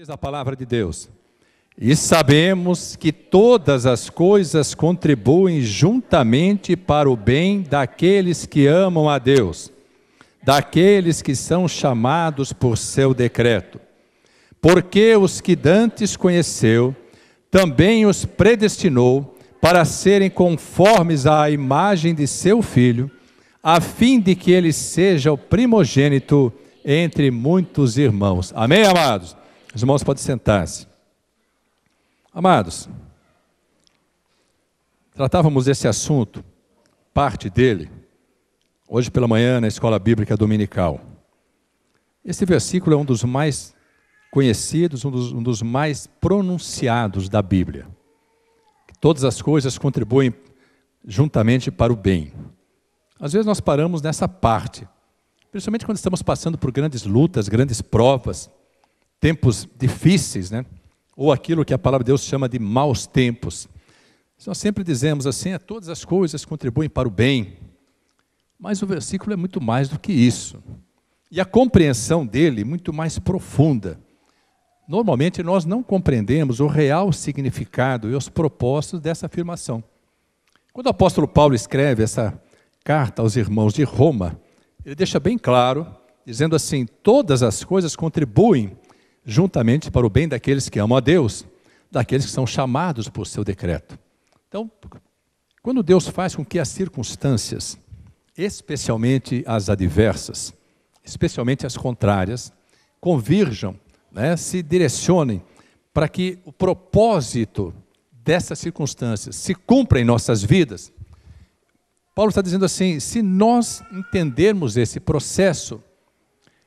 diz a palavra de Deus. E sabemos que todas as coisas contribuem juntamente para o bem daqueles que amam a Deus, daqueles que são chamados por seu decreto. Porque os que dantes conheceu, também os predestinou para serem conformes à imagem de seu Filho, a fim de que ele seja o primogênito entre muitos irmãos. Amém, amados? Os irmãos podem sentar-se. Amados, tratávamos desse assunto, parte dele, hoje pela manhã na Escola Bíblica Dominical. Esse versículo é um dos mais conhecidos, um dos mais pronunciados da Bíblia. Todas as coisas contribuem juntamente para o bem. Às vezes nós paramos nessa parte, principalmente quando estamos passando por grandes lutas, grandes provas, tempos difíceis, né? Ou aquilo que a palavra de Deus chama de maus tempos. Nós sempre dizemos assim, todas as coisas contribuem para o bem. Mas o versículo é muito mais do que isso. E a compreensão dele é muito mais profunda. Normalmente nós não compreendemos o real significado e os propósitos dessa afirmação. Quando o apóstolo Paulo escreve essa carta aos irmãos de Roma, ele deixa bem claro, dizendo assim, todas as coisas contribuem juntamente para o bem daqueles que amam a Deus, daqueles que são chamados por seu decreto. Então, quando Deus faz com que as circunstâncias, especialmente as adversas, especialmente as contrárias, convirjam, se direcionem para que o propósito dessas circunstâncias se cumpra em nossas vidas, Paulo está dizendo assim, se nós entendermos esse processo,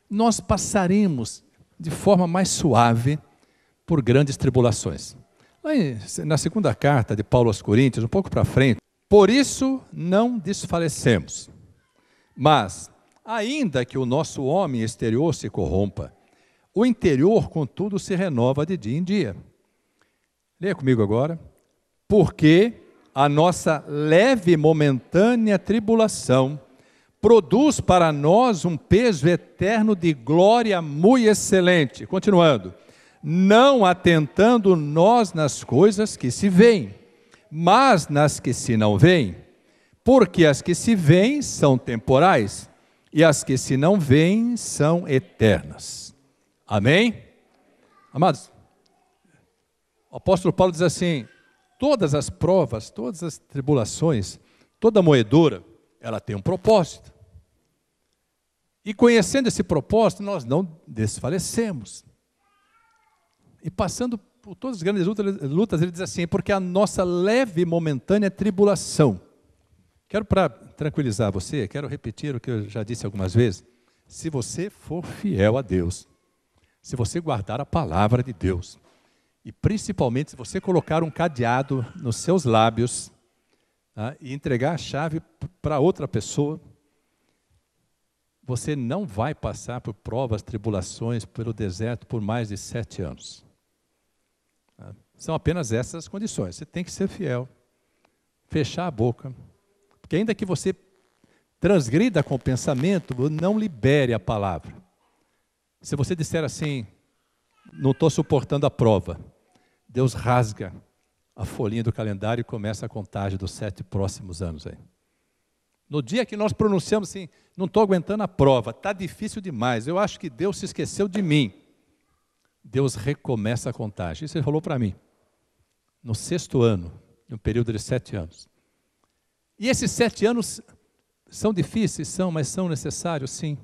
nós passaremos de forma mais suave por grandes tribulações. Lá na segunda carta de Paulo aos Coríntios, um pouco para frente, por isso não desfalecemos, mas ainda que o nosso homem exterior se corrompa, o interior, contudo, se renova de dia em dia. Leia comigo agora. Porque a nossa leve e momentânea tribulação produz para nós um peso eterno de glória muito excelente. Continuando. Não atentando nós nas coisas que se veem, mas nas que se não veem. Porque as que se veem são temporais, e as que se não veem são eternas. Amém? Amados, o apóstolo Paulo diz assim, todas as provas, todas as tribulações, toda moedura, ela tem um propósito. E conhecendo esse propósito, nós não desfalecemos. E passando por todas as grandes lutas, ele diz assim, porque a nossa leve e momentânea tribulação. Quero, para tranquilizar você, quero repetir o que eu já disse algumas vezes. Se você for fiel a Deus, se você guardar a palavra de Deus, e principalmente se você colocar um cadeado nos seus lábios, e entregar a chave para outra pessoa, você não vai passar por provas, tribulações, pelo deserto por mais de 7 anos. São apenas essas condições. Você tem que ser fiel, fechar a boca, porque ainda que você transgrida com o pensamento, não libere a palavra. Se você disser assim, não estou suportando a prova, Deus rasga a folhinha do calendário e começa a contagem dos 7 próximos anos. Aí. No dia que nós pronunciamos assim, não estou aguentando a prova, está difícil demais, eu acho que Deus se esqueceu de mim. Deus recomeça a contagem. Isso ele falou para mim, no 6º ano, no período de 7 anos. E esses 7 anos são difíceis, mas são necessários, sim.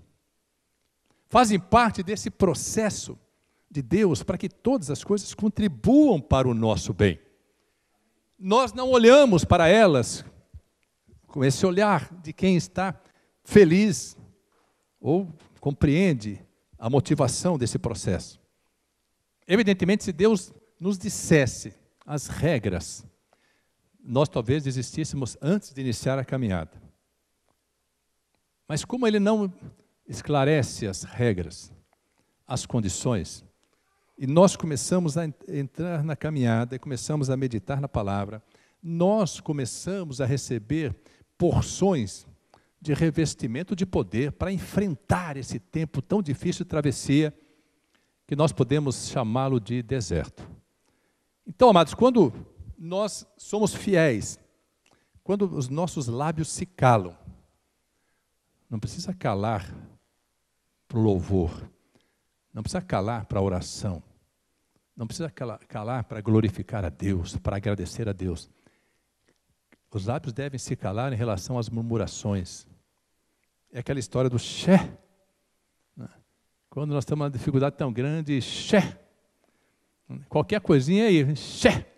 Fazem parte desse processo de Deus para que todas as coisas contribuam para o nosso bem. Nós não olhamos para elas com esse olhar de quem está feliz ou compreende a motivação desse processo. Evidentemente, se Deus nos dissesse as regras, nós talvez desistíssemos antes de iniciar a caminhada. Mas como Ele não esclarece as regras, as condições, e nós começamos a entrar na caminhada, e começamos a meditar na palavra, nós começamos a receber porções de revestimento de poder para enfrentar esse tempo tão difícil de travessia, que nós podemos chamá-lo de deserto. Então, amados, quando nós somos fiéis, quando os nossos lábios se calam, não precisa calar para o louvor, não precisa calar para a oração, não precisa calar para glorificar a Deus, para agradecer a Deus. Os lábios devem se calar em relação às murmurações. É aquela história do xé. Quando nós estamos numa dificuldade tão grande, xé. Qualquer coisinha aí, xé.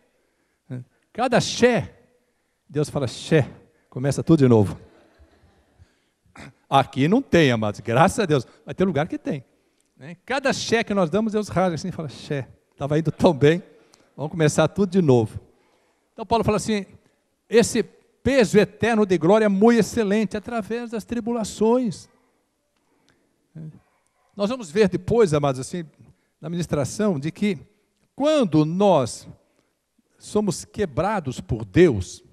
Cada xé, Deus fala xé, começa tudo de novo. Aqui não tem, amados, graças a Deus. Vai ter lugar que tem. Cada xé que nós damos, Deus rasga assim e fala xé. Estava indo tão bem, vamos começar tudo de novo. Então Paulo fala assim, esse peso eterno de glória é muito excelente, através das tribulações. Nós vamos ver depois, amados, assim, na ministração, de que quando nós somos quebrados por Deus,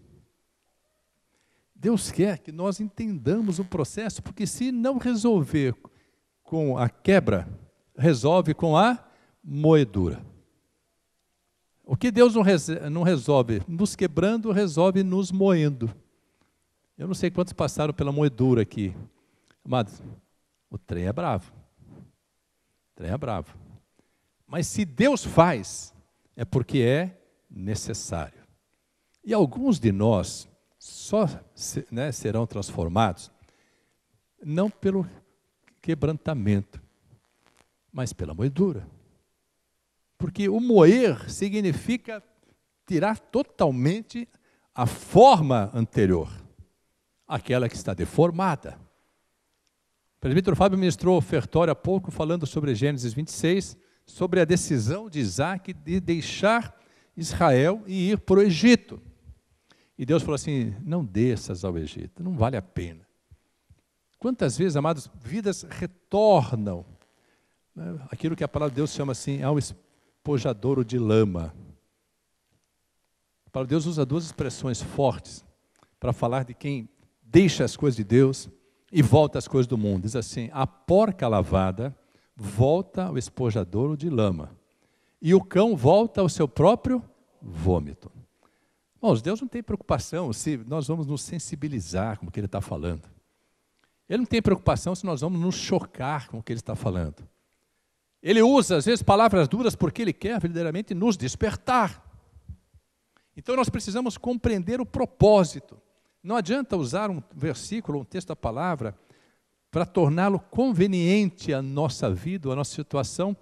Deus quer que nós entendamos o processo, porque se não resolver com a quebra, resolve com a moedura. O que Deus não resolve nos quebrando, resolve nos moendo. Eu não sei quantos passaram pela moedura aqui. Amados, o trem é bravo. O trem é bravo. Mas se Deus faz, é porque é necessário. E alguns de nós só serão transformados, não pelo quebrantamento, mas pela moedura. Porque o moer significa tirar totalmente a forma anterior, aquela que está deformada. O presbítero Fábio ministrou ofertório há pouco, falando sobre Gênesis 26, sobre a decisão de Isaac de deixar Israel e ir para o Egito. E Deus falou assim, não desças ao Egito, não vale a pena. Quantas vezes, amados, vidas retornam, aquilo que a palavra de Deus chama assim, ao espojadouro de lama. A palavra de Deus usa duas expressões fortes para falar de quem deixa as coisas de Deus e volta às coisas do mundo. Diz assim, a porca lavada volta ao espojadouro de lama, e o cão volta ao seu próprio vômito. Irmãos, Deus não tem preocupação se nós vamos nos sensibilizar com o que Ele está falando. Ele não tem preocupação se nós vamos nos chocar com o que Ele está falando. Ele usa, às vezes, palavras duras porque Ele quer verdadeiramente nos despertar. Então nós precisamos compreender o propósito. Não adianta usar um versículo, um texto da palavra, para torná-lo conveniente à nossa vida, à nossa situação,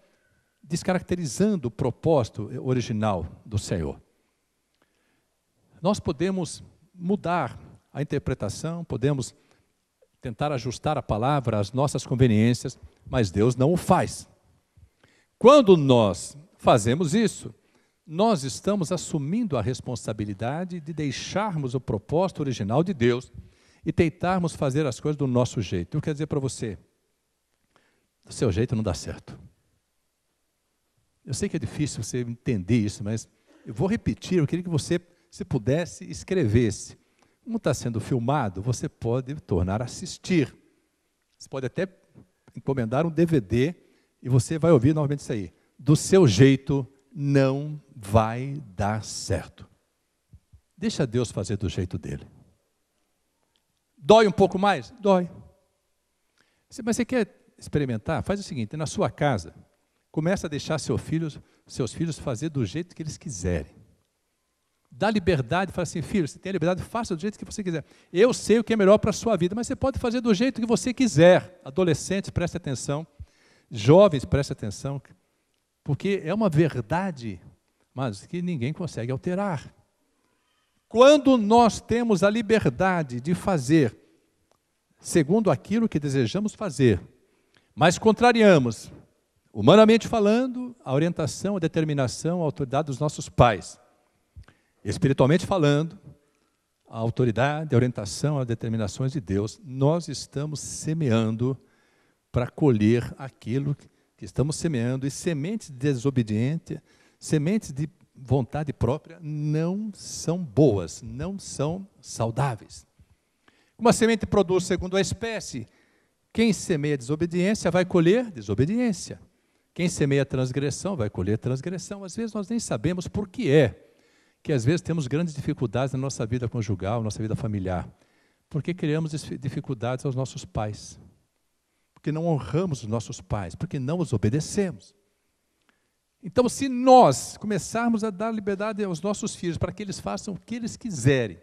descaracterizando o propósito original do Senhor. Nós podemos mudar a interpretação, podemos tentar ajustar a palavra às nossas conveniências, mas Deus não o faz. Quando nós fazemos isso, nós estamos assumindo a responsabilidade de deixarmos o propósito original de Deus e tentarmos fazer as coisas do nosso jeito. Eu quero dizer para você, do seu jeito não dá certo. Eu sei que é difícil você entender isso, mas eu vou repetir, eu queria que você, se pudesse, escrevesse. Como está sendo filmado, você pode tornar a assistir. Você pode até encomendar um DVD e você vai ouvir novamente isso aí. Do seu jeito não vai dar certo. Deixa Deus fazer do jeito dele. Dói um pouco mais? Dói. Mas você quer experimentar? Faz o seguinte, na sua casa, começa a deixar seus filhos fazer do jeito que eles quiserem. Dá liberdade, fala assim, filho, você tem a liberdade, faça do jeito que você quiser. Eu sei o que é melhor para a sua vida, mas você pode fazer do jeito que você quiser. Adolescentes, preste atenção. Jovens, preste atenção. Porque é uma verdade, mas que ninguém consegue alterar. Quando nós temos a liberdade de fazer segundo aquilo que desejamos fazer, mas contrariamos, humanamente falando, a orientação, a determinação, a autoridade dos nossos pais, espiritualmente falando, a autoridade, a orientação, as determinações de Deus, nós estamos semeando para colher aquilo que estamos semeando, e sementes de desobediência, sementes de vontade própria, não são boas, não são saudáveis. Uma semente produz segundo a espécie. Quem semeia desobediência vai colher desobediência. Quem semeia transgressão vai colher transgressão. Às vezes nós nem sabemos por que é que às vezes temos grandes dificuldades na nossa vida conjugal, nossa vida familiar. Porque criamos dificuldades aos nossos pais. Porque não honramos os nossos pais, porque não os obedecemos. Então, se nós começarmos a dar liberdade aos nossos filhos para que eles façam o que eles quiserem,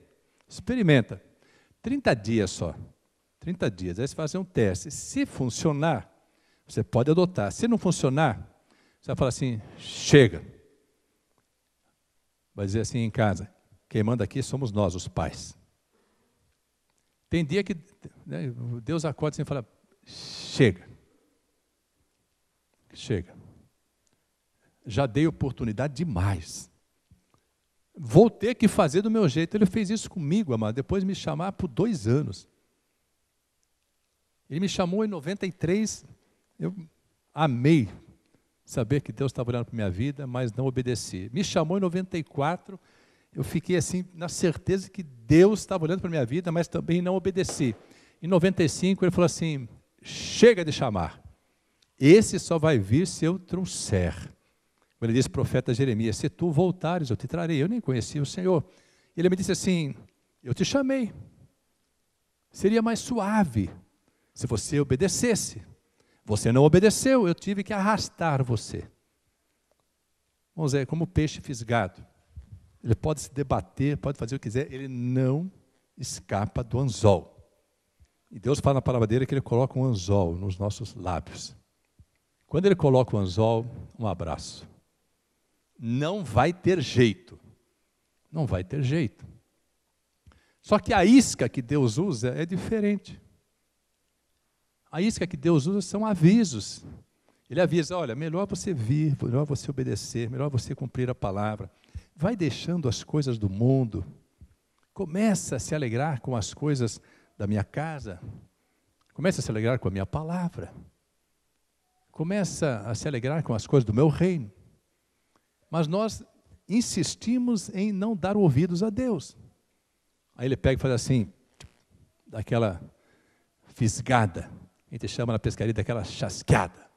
experimenta, 30 dias só, 30 dias, aí você faz um teste. Se funcionar, você pode adotar. Se não funcionar, você vai falar assim, chega. Vai dizer assim em casa, quem manda aqui somos nós, os pais. Tem dia que né, Deus acorda assim e fala, chega. Chega. Já dei oportunidade demais. Vou ter que fazer do meu jeito. Ele fez isso comigo, amado, depois de me chamar por 2 anos. Ele me chamou em 93, eu amei saber que Deus estava olhando para a minha vida, mas não obedeci. Me chamou em 94, eu fiquei assim, na certeza que Deus estava olhando para a minha vida, mas também não obedeci. Em 95, ele falou assim, chega de chamar. Esse só vai vir se eu trouxer. Ele disse ao profeta Jeremias, se tu voltares, eu te trarei. Eu nem conhecia o Senhor. Ele me disse assim, eu te chamei. Seria mais suave se você obedecesse. Você não obedeceu, eu tive que arrastar você. Vamos dizer, como peixe fisgado. Ele pode se debater, pode fazer o que quiser, ele não escapa do anzol. E Deus fala na palavra dele que ele coloca um anzol nos nossos lábios. Quando ele coloca o anzol, um abraço. Não vai ter jeito. Não vai ter jeito. Só que a isca que Deus usa é diferente. A isca que Deus usa são avisos. Ele avisa, olha, melhor você vir, melhor você obedecer, melhor você cumprir a palavra. Vai deixando as coisas do mundo. Começa a se alegrar com as coisas da minha casa. Começa a se alegrar com a minha palavra. Começa a se alegrar com as coisas do meu reino. Mas nós insistimos em não dar ouvidos a Deus. Aí ele pega e faz assim, daquela fisgada. A gente chama na pescaria daquela chasqueada.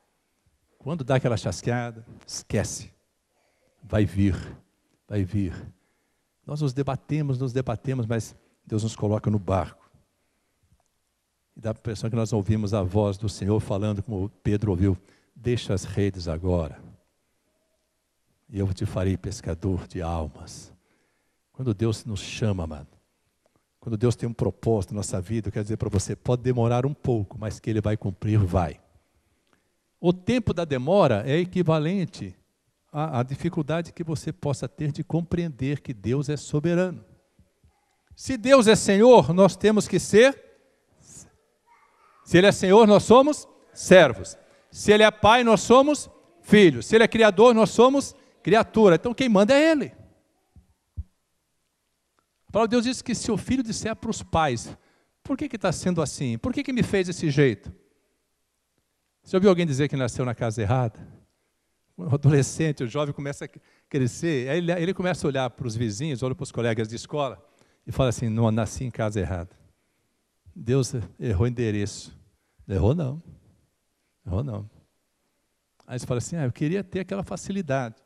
Quando dá aquela chasqueada, esquece. Vai vir, vai vir. Nós nos debatemos, mas Deus nos coloca no barco. E dá a impressão que nós ouvimos a voz do Senhor falando, como Pedro ouviu, deixa as redes agora. E eu te farei pescador de almas. Quando Deus nos chama, amado, quando Deus tem um propósito na nossa vida, eu quero dizer para você, pode demorar um pouco, mas que Ele vai cumprir, vai. O tempo da demora é equivalente à dificuldade que você possa ter de compreender que Deus é soberano. Se Deus é Senhor, nós temos que ser. Se Ele é Senhor, nós somos servos. Se Ele é Pai, nós somos filhos. Se Ele é Criador, nós somos criatura. Então quem manda é Ele. A palavra de Deus diz que se o filho disser para os pais, por que está sendo assim? Por que me fez desse jeito? Você ouviu alguém dizer que nasceu na casa errada? O adolescente, o jovem começa a crescer, aí ele começa a olhar para os vizinhos, olha para os colegas de escola e fala assim, não, nasci em casa errada. Deus errou o endereço. Errou não. Errou não. Aí você fala assim, eu queria ter aquela facilidade.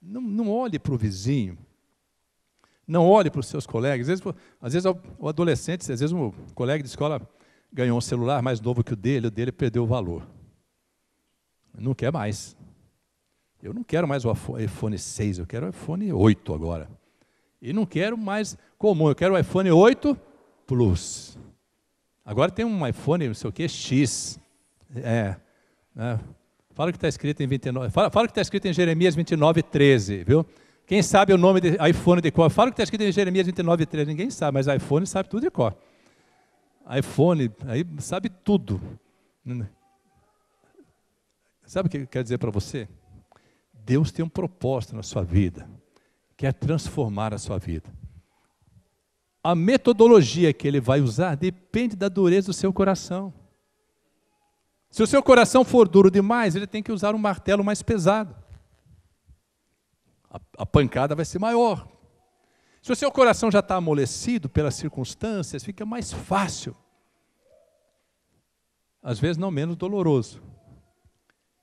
Não olhe para o vizinho. Não olhe para os seus colegas. Às vezes o adolescente, às vezes um colega de escola ganhou um celular mais novo que o dele perdeu o valor. Não quer mais. Eu não quero mais o iPhone 6, eu quero o iPhone 8 agora. E não quero mais comum, eu quero o iPhone 8 Plus. Agora tem um iPhone, não sei o que, X. Fala o que está escrito em 29. Fala o que está escrito em Jeremias 29:13, viu? Quem sabe o nome de iPhone de cor? Fala o que está escrito em Jeremias 29:13. Ninguém sabe, mas iPhone sabe tudo de cor. iPhone, aí sabe tudo. Sabe o que eu quero dizer para você? Deus tem um propósito na sua vida. Quer transformar a sua vida. A metodologia que Ele vai usar depende da dureza do seu coração. Se o seu coração for duro demais, Ele tem que usar um martelo mais pesado. A pancada vai ser maior. Se o seu coração já está amolecido pelas circunstâncias, fica mais fácil. Às vezes não menos doloroso.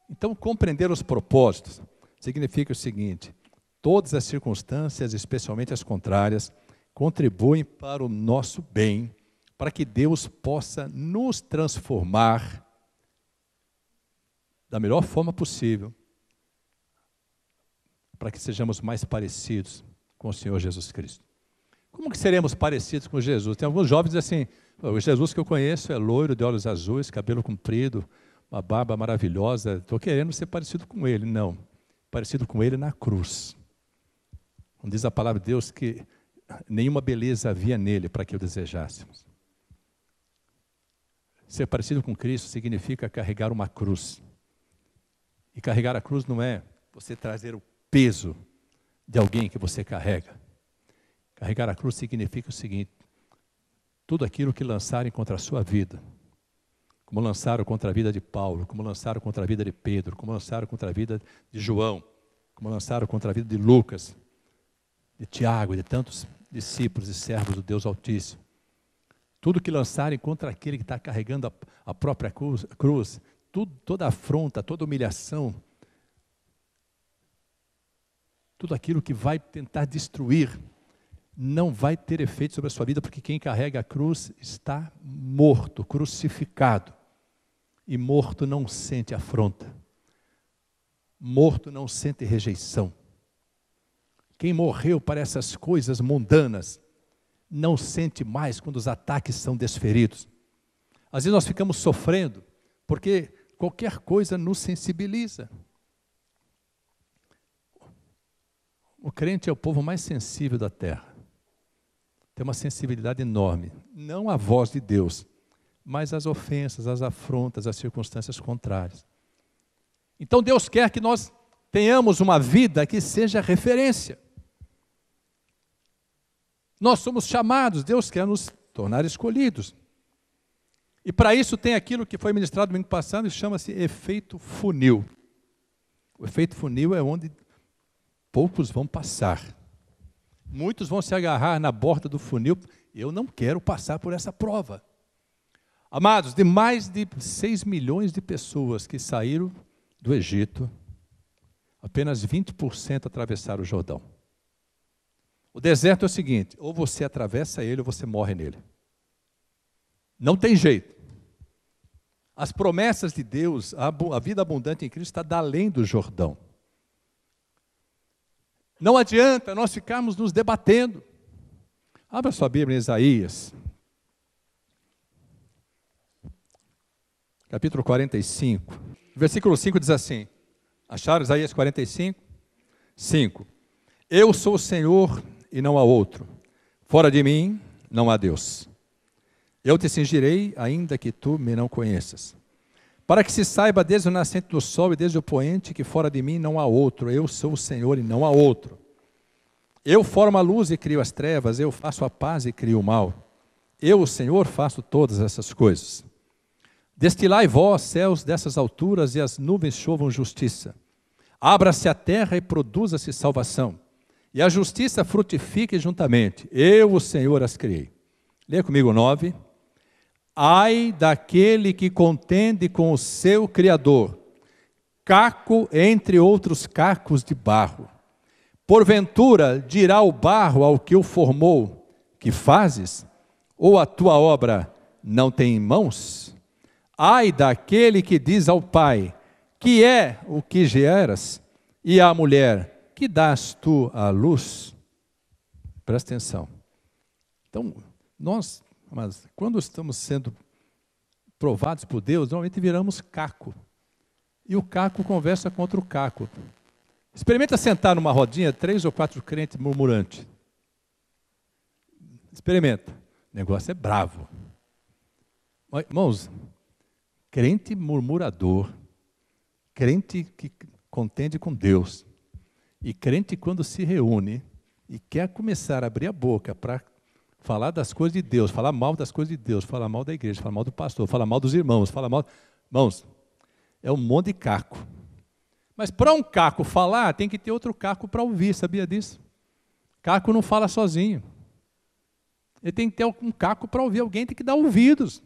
Então, compreender os propósitos significa o seguinte: todas as circunstâncias, especialmente as contrárias, contribuem para o nosso bem, para que Deus possa nos transformar da melhor forma possível, para que sejamos mais parecidos com o Senhor Jesus Cristo. Como que seremos parecidos com Jesus? Tem alguns jovens assim: o Jesus que eu conheço é loiro, de olhos azuis, cabelo comprido, uma barba maravilhosa, estou querendo ser parecido com ele. Não, parecido com ele na cruz. Não diz a palavra de Deus que nenhuma beleza havia nele para que o desejássemos. Ser parecido com Cristo significa carregar uma cruz. E carregar a cruz não é você trazer o peso de alguém que você carrega. Carregar a cruz significa o seguinte: tudo aquilo que lançarem contra a sua vida, como lançaram contra a vida de Paulo, como lançaram contra a vida de Pedro, como lançaram contra a vida de João, como lançaram contra a vida de Lucas, de Tiago e de tantos discípulos e servos do Deus Altíssimo. Tudo que lançarem contra aquele que está carregando a própria cruz, toda afronta, toda humilhação, tudo aquilo que vai tentar destruir, não vai ter efeito sobre a sua vida, porque quem carrega a cruz está morto, crucificado. E morto não sente afronta. Morto não sente rejeição. Quem morreu para essas coisas mundanas, não sente mais quando os ataques são desferidos. Às vezes nós ficamos sofrendo, porque qualquer coisa nos sensibiliza. O crente é o povo mais sensível da terra. Tem uma sensibilidade enorme, não à voz de Deus, mas às ofensas, às afrontas, às circunstâncias contrárias. Então Deus quer que nós tenhamos uma vida que seja referência. Nós somos chamados, Deus quer nos tornar escolhidos. E para isso tem aquilo que foi ministrado domingo passado e chama-se efeito funil. O efeito funil é onde poucos vão passar. Muitos vão se agarrar na borda do funil. Eu não quero passar por essa prova. Amados, de mais de 6 milhões de pessoas que saíram do Egito, apenas 20% atravessaram o Jordão. O deserto é o seguinte: ou você atravessa ele ou você morre nele. Não tem jeito. As promessas de Deus, a vida abundante em Cristo está além do Jordão. Não adianta nós ficarmos nos debatendo. Abra sua Bíblia em Isaías, capítulo 45, versículo 5 diz assim: acharam Isaías 45? 5. Eu sou o Senhor e não há outro. Fora de mim não há Deus. Eu te cingirei, ainda que tu me não conheças. Para que se saiba desde o nascente do sol e desde o poente que fora de mim não há outro. Eu sou o Senhor e não há outro. Eu formo a luz e crio as trevas, eu faço a paz e crio o mal. Eu, o Senhor, faço todas essas coisas. Destilai vós, céus, dessas alturas, e as nuvens chovam justiça. Abra-se a terra e produza-se salvação. E a justiça frutifique juntamente. Eu, o Senhor, as criei. Leia comigo 9. Ai daquele que contende com o seu Criador, caco entre outros cacos de barro. Porventura dirá o barro ao que o formou: que fazes? Ou a tua obra não tem mãos? Ai daquele que diz ao pai: que é o que geras? E à mulher: que dás tu à luz? Presta atenção. Então, mas quando estamos sendo provados por Deus, normalmente viramos caco. E o caco conversa contra o caco. Experimenta sentar numa rodinha, 3 ou 4 crentes murmurantes. Experimenta. O negócio é bravo. Irmãos, crente murmurador, crente que contende com Deus, e crente quando se reúne e quer começar a abrir a boca para falar das coisas de Deus, falar mal das coisas de Deus, falar mal da igreja, falar mal do pastor, falar mal dos irmãos, falar mal... Irmãos, é um monte de caco. Mas para um caco falar, tem que ter outro caco para ouvir, sabia disso? Caco não fala sozinho. Ele tem que ter um caco para ouvir, alguém tem que dar ouvidos.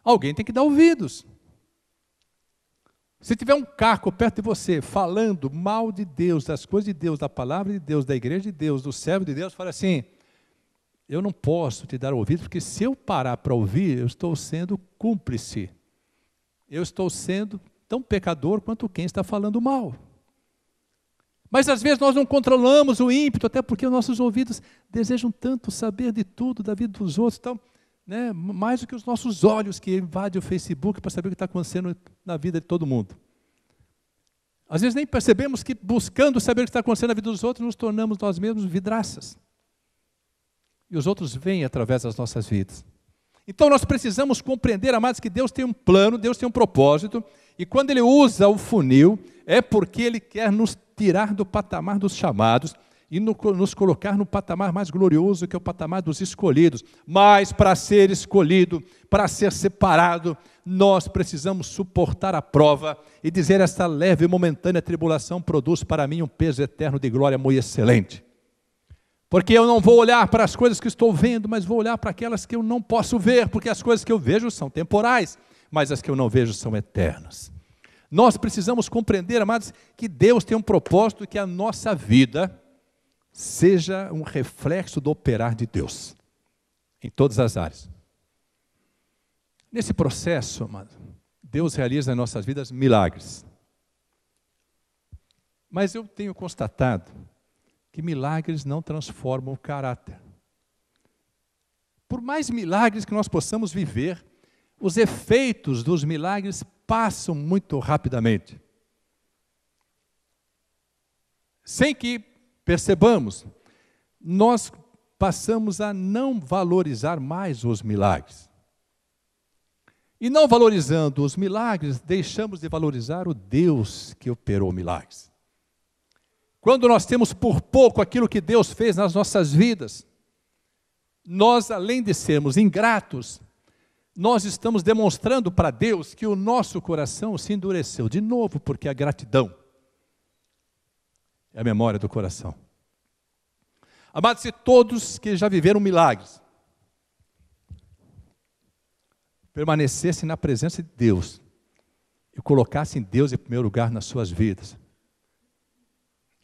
Alguém tem que dar ouvidos. Se tiver um caco perto de você, falando mal de Deus, das coisas de Deus, da palavra de Deus, da igreja de Deus, do servo de Deus, fala assim, eu não posso te dar ouvido, porque se eu parar para ouvir, eu estou sendo cúmplice. Eu estou sendo tão pecador quanto quem está falando mal. Mas às vezes nós não controlamos o ímpeto, até porque os nossos ouvidos desejam tanto saber de tudo, da vida dos outros, então, né, mais do que os nossos olhos que invadem o Facebook para saber o que está acontecendo na vida de todo mundo. Às vezes nem percebemos que buscando saber o que está acontecendo na vida dos outros, nos tornamos nós mesmos vidraças. E os outros vêm através das nossas vidas. Então nós precisamos compreender, amados, que Deus tem um plano, Deus tem um propósito, e quando Ele usa o funil, é porque Ele quer nos tirar do patamar dos chamados e nos colocar no patamar mais glorioso, que é o patamar dos escolhidos. Mas para ser escolhido, para ser separado, nós precisamos suportar a prova e dizer, esta leve e momentânea tribulação produz para mim um peso eterno de glória muito excelente. Porque eu não vou olhar para as coisas que estou vendo, mas vou olhar para aquelas que eu não posso ver, porque as coisas que eu vejo são temporais, mas as que eu não vejo são eternas. Nós precisamos compreender, amados, que Deus tem um propósito, que a nossa vida seja um reflexo do operar de Deus, em todas as áreas. Nesse processo, amado, Deus realiza em nossas vidas milagres. Mas eu tenho constatado que milagres não transformam o caráter. Por mais milagres que nós possamos viver, os efeitos dos milagres passam muito rapidamente. Sem que percebamos, nós passamos a não valorizar mais os milagres. E não valorizando os milagres, deixamos de valorizar o Deus que operou milagres. Quando nós temos por pouco aquilo que Deus fez nas nossas vidas, nós, além de sermos ingratos, nós estamos demonstrando para Deus que o nosso coração se endureceu de novo, porque a gratidão é a memória do coração. Amados, se todos que já viveram milagres permanecessem na presença de Deus e colocassem Deus em primeiro lugar nas suas vidas,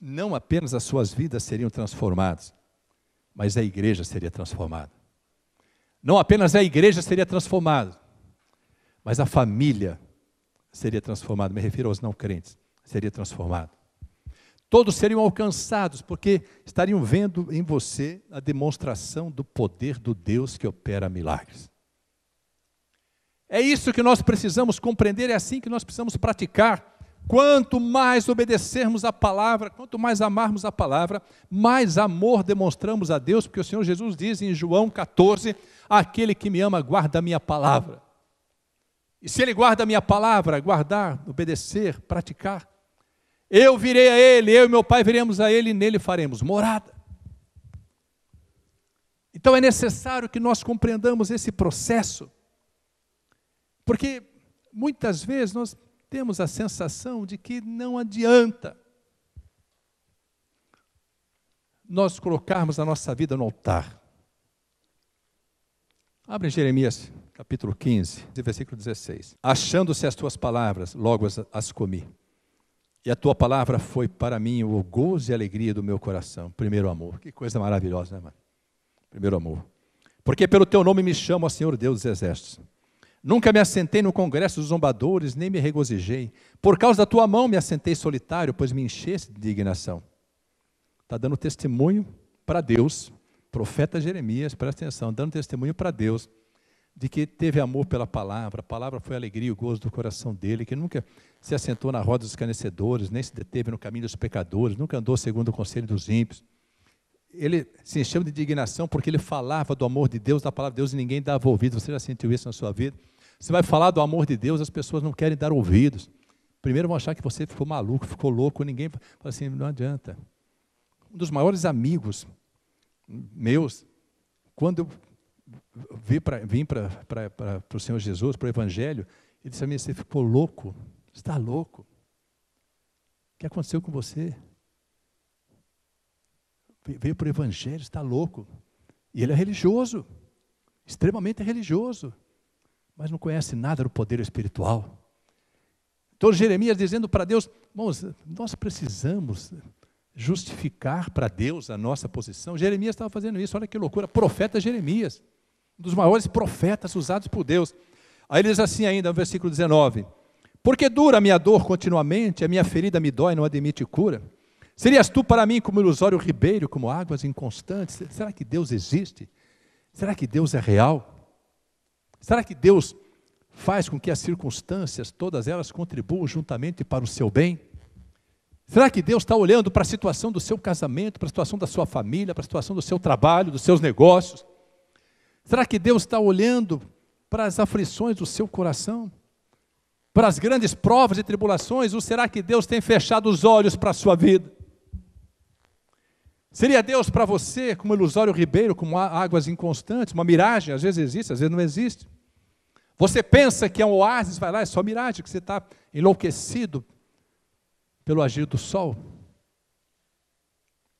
não apenas as suas vidas seriam transformadas, mas a igreja seria transformada. Não apenas a igreja seria transformada, mas a família seria transformada. Me refiro aos não crentes, seria transformada. Todos seriam alcançados, porque estariam vendo em você a demonstração do poder do Deus que opera milagres. É isso que nós precisamos compreender, é assim que nós precisamos praticar. Quanto mais obedecermos a palavra, quanto mais amarmos a palavra, mais amor demonstramos a Deus, porque o Senhor Jesus diz em João 14, aquele que me ama guarda a minha palavra. E se ele guarda a minha palavra, guardar, obedecer, praticar, eu virei a ele, eu e meu Pai viremos a ele e nele faremos morada. Então é necessário que nós compreendamos esse processo, porque muitas vezes nós temos a sensação de que não adianta nós colocarmos a nossa vida no altar. Abre Jeremias, capítulo 15, versículo 16. Achando-se as tuas palavras, logo as comi. E a tua palavra foi para mim o gozo e a alegria do meu coração. Primeiro amor. Que coisa maravilhosa, né, mano? Primeiro amor. Porque pelo teu nome me chamo, ó Senhor Deus dos exércitos. Nunca me assentei no congresso dos zombadores, nem me regozijei. Por causa da tua mão me assentei solitário, pois me encheste de indignação. Está dando testemunho para Deus, profeta Jeremias, presta atenção, dando testemunho para Deus, de que teve amor pela palavra, a palavra foi a alegria e o gozo do coração dele, que nunca se assentou na roda dos escarnecedores, nem se deteve no caminho dos pecadores, nunca andou segundo o conselho dos ímpios. Ele se encheu de indignação porque ele falava do amor de Deus, da palavra de Deus, e ninguém dava ouvidos. Você já sentiu isso na sua vida? Você vai falar do amor de Deus, as pessoas não querem dar ouvidos. Primeiro vão achar que você ficou maluco, ficou louco, ninguém fala assim, não adianta. Um dos maiores amigos meus, quando eu vim para o Senhor Jesus, para o Evangelho, ele disse a mim, você ficou louco? Você está louco? O que aconteceu com você? Veio para o Evangelho, está louco. E ele é religioso, extremamente religioso, mas não conhece nada do poder espiritual. Então Jeremias dizendo para Deus, irmãos, nós precisamos justificar para Deus a nossa posição. Jeremias estava fazendo isso, olha que loucura, profeta Jeremias, um dos maiores profetas usados por Deus. Aí ele diz assim ainda, no versículo 19, porque dura a minha dor continuamente, a minha ferida me dói, não admite cura. Serias tu para mim como ilusório ribeiro, como águas inconstantes? Será que Deus existe? Será que Deus é real? Será que Deus faz com que as circunstâncias, todas elas contribuam juntamente para o seu bem? Será que Deus está olhando para a situação do seu casamento, para a situação da sua família, para a situação do seu trabalho, dos seus negócios? Será que Deus está olhando para as aflições do seu coração? Para as grandes provas e tribulações? Ou será que Deus tem fechado os olhos para a sua vida? Seria Deus para você como ilusório ribeiro, como águas inconstantes, uma miragem? Às vezes existe, às vezes não existe. Você pensa que é um oásis, vai lá, é só miragem, que você está enlouquecido pelo agir do sol.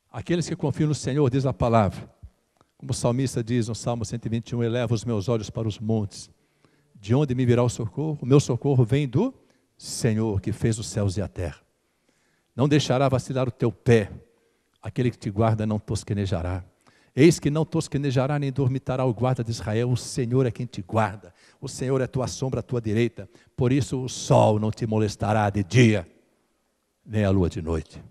Aqueles que confiam no Senhor, diz a palavra, como o salmista diz no Salmo 121, eleva os meus olhos para os montes, de onde me virá o socorro? O meu socorro vem do Senhor, que fez os céus e a terra. Não deixará vacilar o teu pé, aquele que te guarda não tosquenejará. Eis que não tosquenejará nem dormitará o guarda de Israel, o Senhor é quem te guarda, o Senhor é tua sombra à tua direita, por isso o sol não te molestará de dia, nem a lua de noite.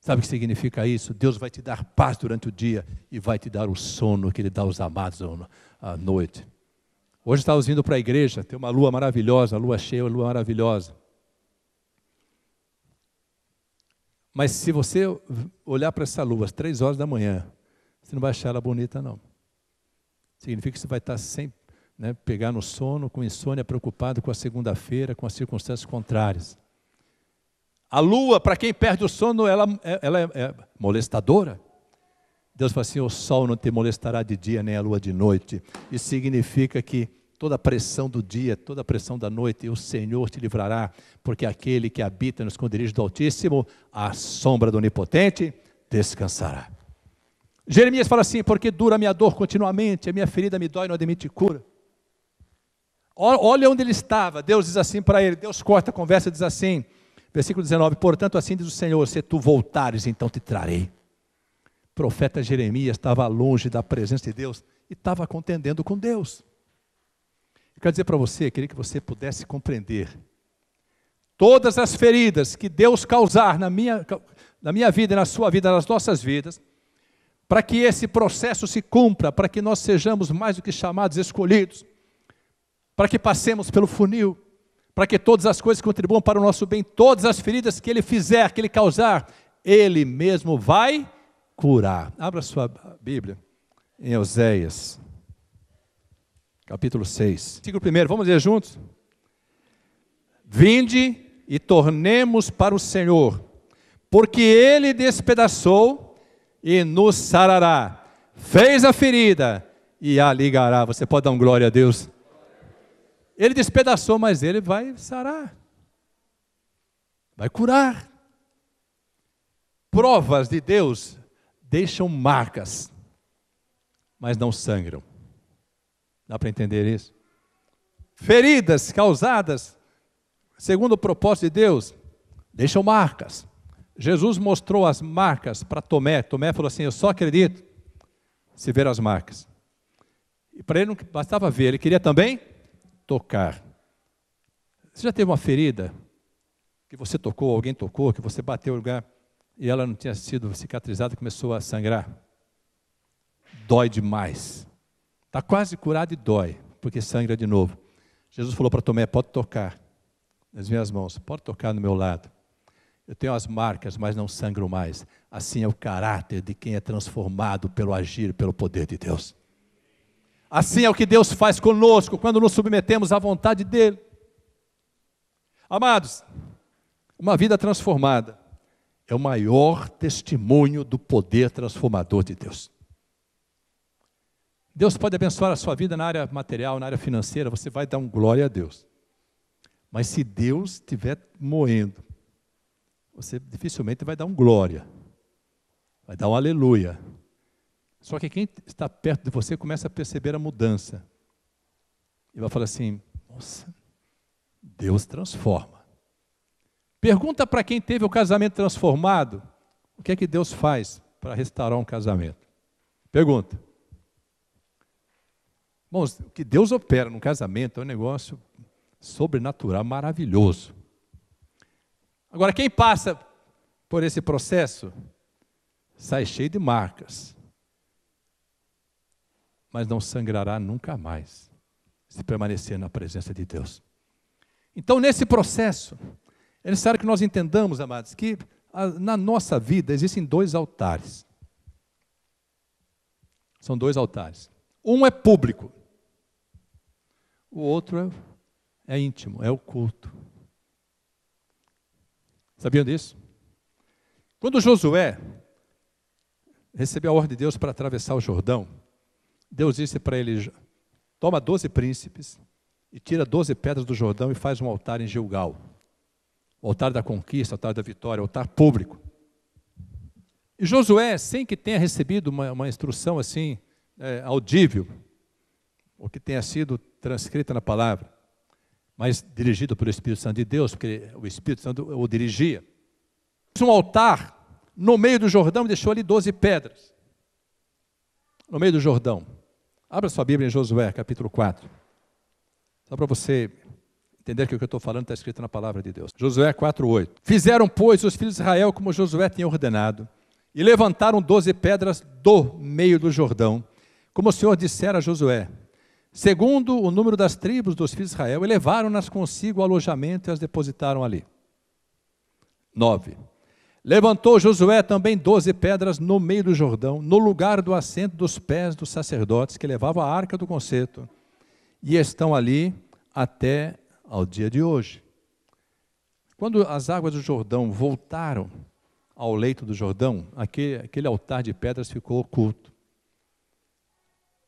Sabe o que significa isso? Deus vai te dar paz durante o dia e vai te dar o sono que Ele dá aos amados à noite. Hoje estávamos indo para a igreja, tem uma lua maravilhosa, a lua cheia, a lua maravilhosa. Mas se você olhar para essa lua às 3 horas da manhã, você não vai achar ela bonita, não. Significa que você vai estar sem pegar no sono, com insônia, preocupado com a segunda-feira, com as circunstâncias contrárias. A lua, para quem perde o sono, ela é molestadora. Deus fala assim, o sol não te molestará de dia, nem a lua de noite. Isso significa que toda a pressão do dia, toda a pressão da noite, o Senhor te livrará, porque aquele que habita no esconderijo do Altíssimo, à sombra do Onipotente, descansará. Jeremias fala assim, porque dura a minha dor continuamente, a minha ferida me dói, não admite cura. Olha onde ele estava, Deus diz assim para ele, Deus corta a conversa e diz assim, versículo 19, portanto assim diz o Senhor, se tu voltares, então te trarei. O profeta Jeremias estava longe da presença de Deus e estava contendendo com Deus. Eu quero dizer para você, queria que você pudesse compreender, todas as feridas que Deus causar na minha vida e na sua vida, nas nossas vidas, para que esse processo se cumpra, para que nós sejamos mais do que chamados, escolhidos, para que passemos pelo funil, para que todas as coisas contribuam para o nosso bem, todas as feridas que Ele fizer, que Ele causar, Ele mesmo vai curar. Abra sua Bíblia em Oséias, capítulo 6. Versículo 1, vamos ler juntos? Vinde e tornemos para o Senhor, porque Ele despedaçou e nos sarará, fez a ferida e a ligará. Você pode dar glória a Deus? Ele despedaçou, mas Ele vai sarar, vai curar. Provas de Deus deixam marcas, mas não sangram. Dá para entender isso? Feridas causadas, segundo o propósito de Deus, deixam marcas. Jesus mostrou as marcas para Tomé. Tomé falou assim, eu só acredito se ver as marcas. E para ele não bastava ver, ele queria também tocar. Você já teve uma ferida que você tocou, alguém tocou, que você bateu no lugar e ela não tinha sido cicatrizada e começou a sangrar? Dói demais. Está quase curado e dói, porque sangra de novo. Jesus falou para Tomé, pode tocar nas minhas mãos, pode tocar no meu lado. Eu tenho as marcas, mas não sangro mais. Assim é o caráter de quem é transformado pelo agir, pelo poder de Deus. Assim é o que Deus faz conosco, quando nos submetemos à vontade dEle. Amados, uma vida transformada é o maior testemunho do poder transformador de Deus. Deus pode abençoar a sua vida na área material, na área financeira, você vai dar glória a Deus. Mas se Deus estiver moendo, você dificilmente vai dar glória, vai dar aleluia. Só que quem está perto de você começa a perceber a mudança. E vai falar assim, nossa, Deus transforma. Pergunta para quem teve o casamento transformado, o que é que Deus faz para restaurar um casamento? Pergunta. Irmãos, o que Deus opera num casamento é um negócio sobrenatural, maravilhoso. Agora, quem passa por esse processo, sai cheio de marcas, mas não sangrará nunca mais, se permanecer na presença de Deus. Então, nesse processo, é necessário que nós entendamos, amados, que na nossa vida existem 2 altares. São 2 altares. Um é público, o outro é íntimo, é o culto. Sabiam disso? Quando Josué recebeu a ordem de Deus para atravessar o Jordão, Deus disse para ele, toma 12 príncipes e tira 12 pedras do Jordão e faz um altar em Gilgal. O altar da conquista, o altar da vitória, o altar público. E Josué, sem que tenha recebido uma instrução assim, audível, ou que tenha sido transcrita na palavra, mas dirigido pelo Espírito Santo de Deus, porque o Espírito Santo o dirigia, fez um altar no meio do Jordão e deixou ali 12 pedras. No meio do Jordão. Abra sua Bíblia em Josué, capítulo 4. Só para você entender que o que eu estou falando está escrito na palavra de Deus. Josué 4:8. Fizeram, pois, os filhos de Israel como Josué tinha ordenado, e levantaram 12 pedras do meio do Jordão, como o Senhor dissera a Josué, segundo o número das tribos dos filhos de Israel, e levaram-nas consigo ao alojamento e as depositaram ali. 9. Levantou Josué também 12 pedras no meio do Jordão, no lugar do assento dos pés dos sacerdotes que levavam a arca do concerto, e estão ali até ao dia de hoje. Quando as águas do Jordão voltaram ao leito do Jordão, aquele altar de pedras ficou oculto.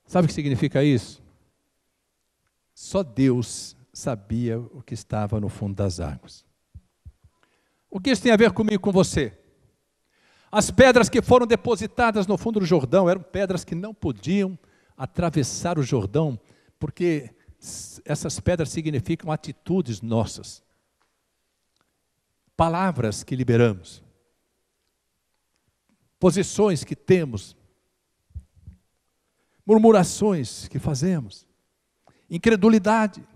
Sabe o que significa isso? Só Deus sabia o que estava no fundo das águas. O que isso tem a ver comigo e com você? As pedras que foram depositadas no fundo do Jordão eram pedras que não podiam atravessar o Jordão, porque essas pedras significam atitudes nossas, palavras que liberamos, posições que temos, murmurações que fazemos, incredulidade,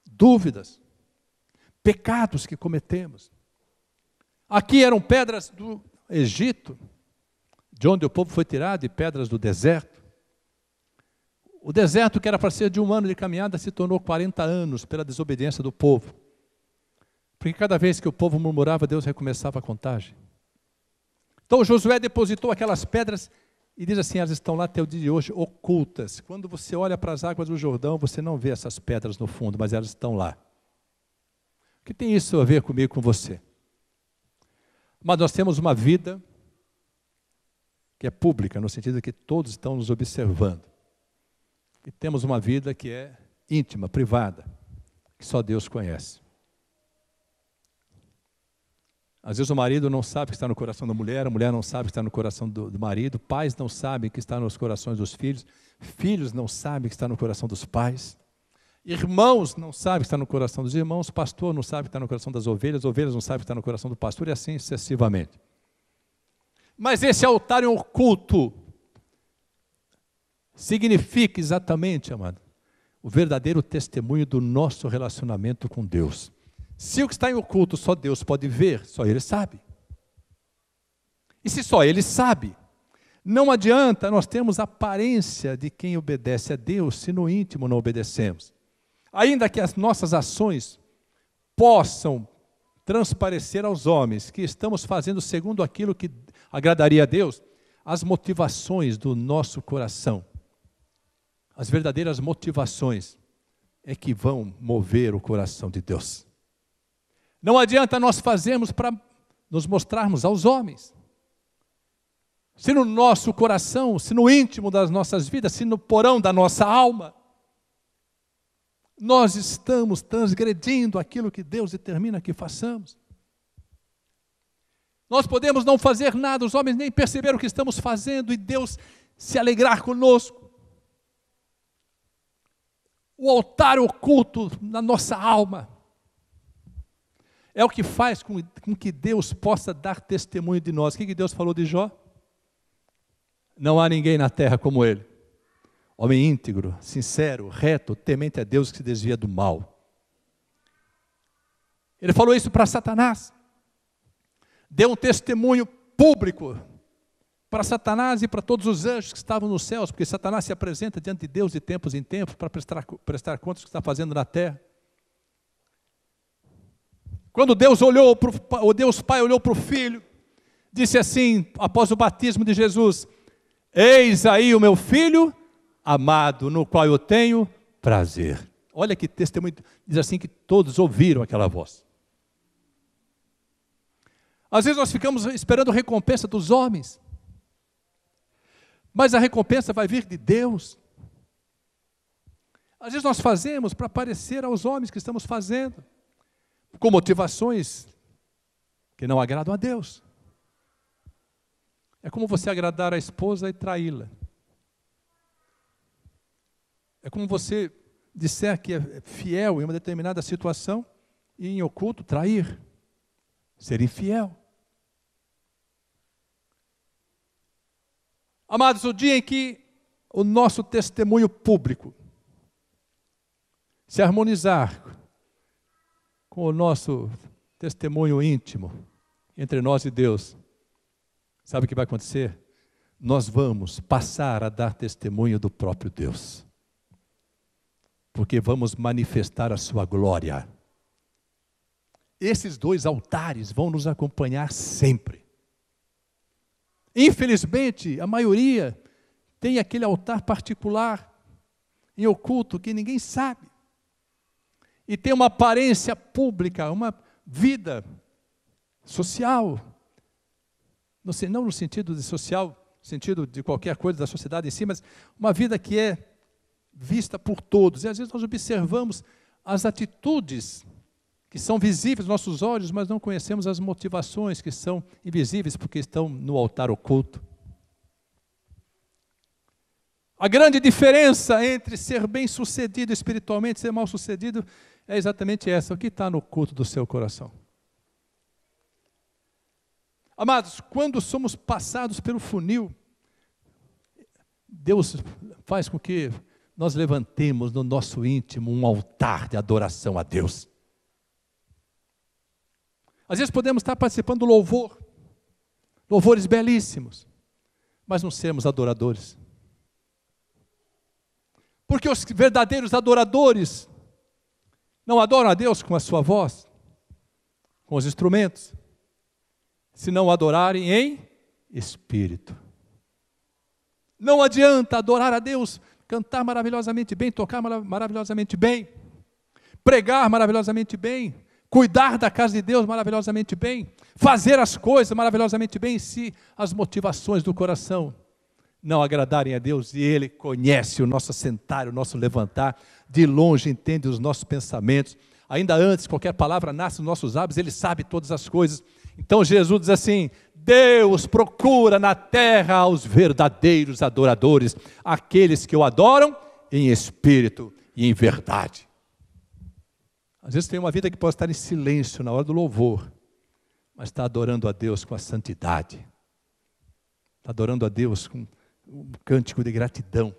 dúvidas, pecados que cometemos. Aqui eram pedras do Egito, de onde o povo foi tirado, e pedras do deserto. O deserto, que era para ser de 1 ano de caminhada, se tornou 40 anos pela desobediência do povo. Porque cada vez que o povo murmurava, Deus recomeçava a contagem. Então Josué depositou aquelas pedras e diz assim, elas estão lá até o dia de hoje, ocultas. Quando você olha para as águas do Jordão, você não vê essas pedras no fundo, mas elas estão lá. O que tem isso a ver comigo e com você? Mas nós temos uma vida que é pública, no sentido de que todos estão nos observando. E temos uma vida que é íntima, privada, que só Deus conhece. Às vezes o marido não sabe o que está no coração da mulher, a mulher não sabe o que está no coração do marido, pais não sabem o que está nos corações dos filhos, filhos não sabem o que está no coração dos pais, irmãos não sabem o que está no coração dos irmãos, pastor não sabe o que está no coração das ovelhas, ovelhas não sabem o que está no coração do pastor, e assim sucessivamente. Mas esse altar em oculto significa exatamente, amado, o verdadeiro testemunho do nosso relacionamento com Deus. Se o que está em oculto só Deus pode ver, só Ele sabe. E se só Ele sabe, não adianta nós termos a aparência de quem obedece a Deus, se no íntimo não obedecemos. Ainda que as nossas ações possam transparecer aos homens que estamos fazendo segundo aquilo que agradaria a Deus, as motivações do nosso coração, as verdadeiras motivações é que vão mover o coração de Deus. Não adianta nós fazermos para nos mostrarmos aos homens. Se no nosso coração, se no íntimo das nossas vidas, se no porão da nossa alma, nós estamos transgredindo aquilo que Deus determina que façamos. Nós podemos não fazer nada, os homens nem perceber o que estamos fazendo e Deus se alegrar conosco. O altar oculto na nossa alma É o que faz com que Deus possa dar testemunho de nós. O que Deus falou de Jó? Não há ninguém na terra como ele. Homem íntegro, sincero, reto, temente a Deus, que se desvia do mal. Ele falou isso para Satanás. Deu um testemunho público para Satanás e para todos os anjos que estavam nos céus, porque Satanás se apresenta diante de Deus de tempos em tempos para prestar contas do que está fazendo na terra. Quando Deus Pai olhou para o Filho, disse assim, após o batismo de Jesus: eis aí o meu Filho amado, no qual eu tenho prazer. Olha que testemunho, diz assim que todos ouviram aquela voz. Às vezes nós ficamos esperando a recompensa dos homens, mas a recompensa vai vir de Deus. Às vezes nós fazemos para parecer aos homens que estamos fazendo, com motivações que não agradam a Deus. É como você agradar a esposa e traí-la. É como você disser que é fiel em uma determinada situação e em oculto trair, ser infiel. Amados, o dia em que o nosso testemunho público se harmonizar com o nosso testemunho íntimo entre nós e Deus, sabe o que vai acontecer? Nós vamos passar a dar testemunho do próprio Deus, porque vamos manifestar a sua glória. Esses dois altares vão nos acompanhar sempre. Infelizmente, a maioria tem aquele altar particular, em oculto, que ninguém sabe. E tem uma aparência pública, uma vida social. Não no sentido de social, no sentido de qualquer coisa da sociedade em si, mas uma vida que é vista por todos. E às vezes nós observamos as atitudes que são visíveis aos nossos olhos, mas não conhecemos as motivações que são invisíveis, porque estão no altar oculto. A grande diferença entre ser bem-sucedido espiritualmente e ser mal-sucedido é exatamente essa: o que está no culto do seu coração. Amados, quando somos passados pelo funil, Deus faz com que nós levantemos no nosso íntimo um altar de adoração a Deus. Às vezes podemos estar participando do louvor, louvores belíssimos, mas não sermos adoradores. Porque os verdadeiros adoradores não adoram a Deus com a sua voz, com os instrumentos, se não adorarem em espírito. Não adianta adorar a Deus, cantar maravilhosamente bem, tocar maravilhosamente bem, pregar maravilhosamente bem, cuidar da casa de Deus maravilhosamente bem, fazer as coisas maravilhosamente bem, se as motivações do coração não agradarem a Deus. E Ele conhece o nosso assentar, o nosso levantar, de longe entende os nossos pensamentos, ainda antes qualquer palavra nasce nos nossos lábios, Ele sabe todas as coisas. Então Jesus diz assim: Deus procura na terra os verdadeiros adoradores, aqueles que o adoram em espírito e em verdade. Às vezes tem uma vida que pode estar em silêncio na hora do louvor, mas está adorando a Deus com a santidade, está adorando a Deus com um cântico de gratidão,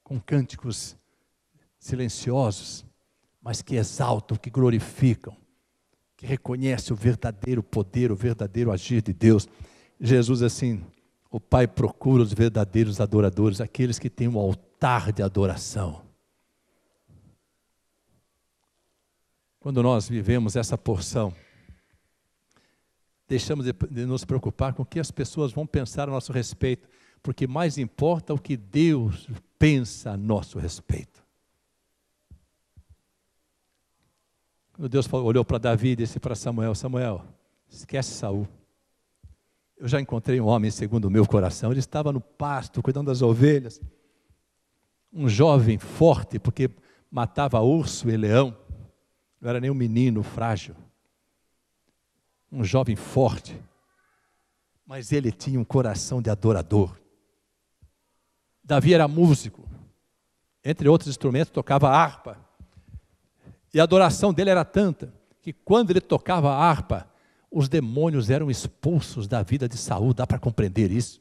com cânticos silenciosos, mas que exaltam, que glorificam, que reconhecem o verdadeiro poder, o verdadeiro agir de Deus. Jesus assim: o Pai procura os verdadeiros adoradores, aqueles que têm um altar de adoração. Quando nós vivemos essa porção, deixamos de nos preocupar com o que as pessoas vão pensar a nosso respeito, porque mais importa o que Deus pensa a nosso respeito. Quando Deus olhou para Davi e disse para Samuel: Samuel, esquece Saul. Eu já encontrei um homem segundo o meu coração. Ele estava no pasto, cuidando das ovelhas. Um jovem forte, porque matava urso e leão. Não era nem um menino frágil. Um jovem forte. Mas ele tinha um coração de adorador. Davi era músico. Entre outros instrumentos, tocava harpa. E a adoração dele era tanta, que quando ele tocava a harpa, os demônios eram expulsos da vida de Saul. Dá para compreender isso?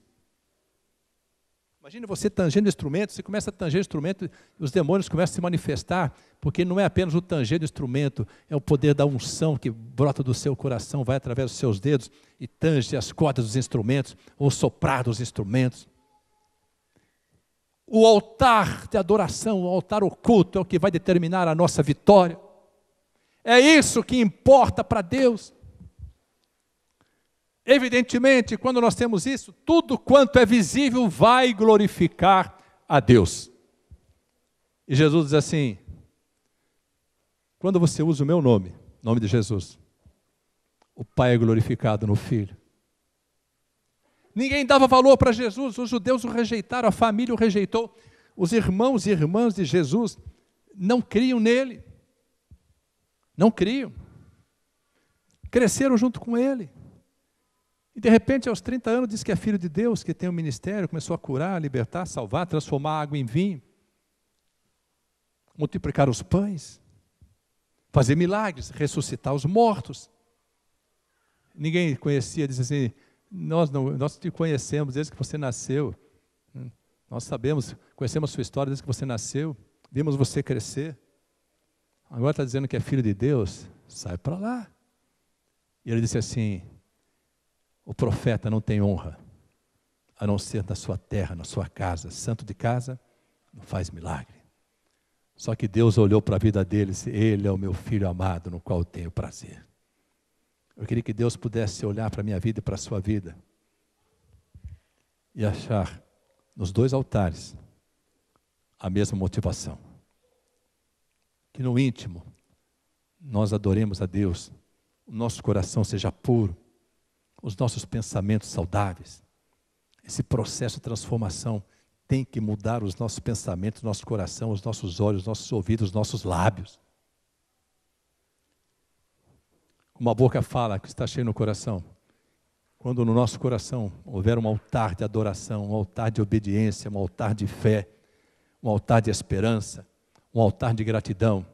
Imagina você tangendo instrumento, você começa a tanger instrumento e os demônios começam a se manifestar, porque não é apenas o tanger do instrumento, é o poder da unção que brota do seu coração, vai através dos seus dedos e tange as cordas dos instrumentos, ou soprar dos instrumentos. O altar de adoração, o altar oculto é o que vai determinar a nossa vitória. É isso que importa para Deus. Evidentemente, quando nós temos isso, tudo quanto é visível vai glorificar a Deus. E Jesus diz assim, quando você usa o meu nome, nome de Jesus, o Pai é glorificado no Filho. Ninguém dava valor para Jesus, os judeus o rejeitaram, a família o rejeitou, os irmãos e irmãs de Jesus não criam nele, não criam, cresceram junto com ele. E de repente, aos 30 anos, diz que é filho de Deus, que tem um ministério, começou a curar, libertar, salvar, transformar água em vinho, multiplicar os pães, fazer milagres, ressuscitar os mortos. Ninguém conhecia, dizia assim, nós te conhecemos desde que você nasceu, nós sabemos, conhecemos a sua história desde que você nasceu, vimos você crescer, agora está dizendo que é filho de Deus, sai para lá. E ele disse assim, o profeta não tem honra, a não ser na sua terra, na sua casa. Santo de casa não faz milagre. Só que Deus olhou para a vida dele e disse, ele é o meu filho amado, no qual eu tenho prazer. Eu queria que Deus pudesse olhar para a minha vida e para a sua vida e achar nos dois altares a mesma motivação. Que no íntimo nós adoremos a Deus, o nosso coração seja puro, os nossos pensamentos saudáveis. Esse processo de transformação tem que mudar os nossos pensamentos, nosso coração, os nossos olhos, os nossos ouvidos, os nossos lábios. Como a boca fala que está cheio no coração. Quando no nosso coração houver um altar de adoração, um altar de obediência, um altar de fé, um altar de esperança, um altar de gratidão,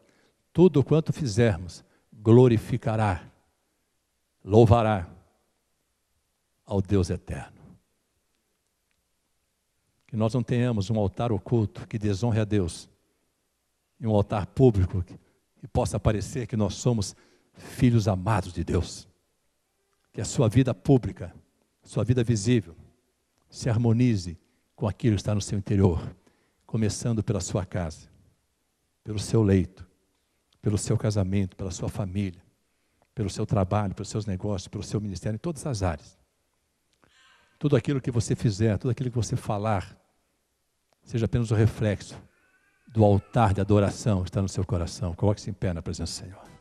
tudo quanto fizermos glorificará, louvará ao Deus eterno. Que nós não tenhamos um altar oculto que desonre a Deus, e um altar público que possa parecer que nós somos filhos amados de Deus. Que a sua vida pública, sua vida visível, se harmonize com aquilo que está no seu interior, começando pela sua casa, pelo seu leito, pelo seu casamento, pela sua família, pelo seu trabalho, pelos seus negócios, pelo seu ministério, em todas as áreas. Tudo aquilo que você fizer, tudo aquilo que você falar, seja apenas o reflexo do altar de adoração que está no seu coração. Coloque-se em pé na presença do Senhor.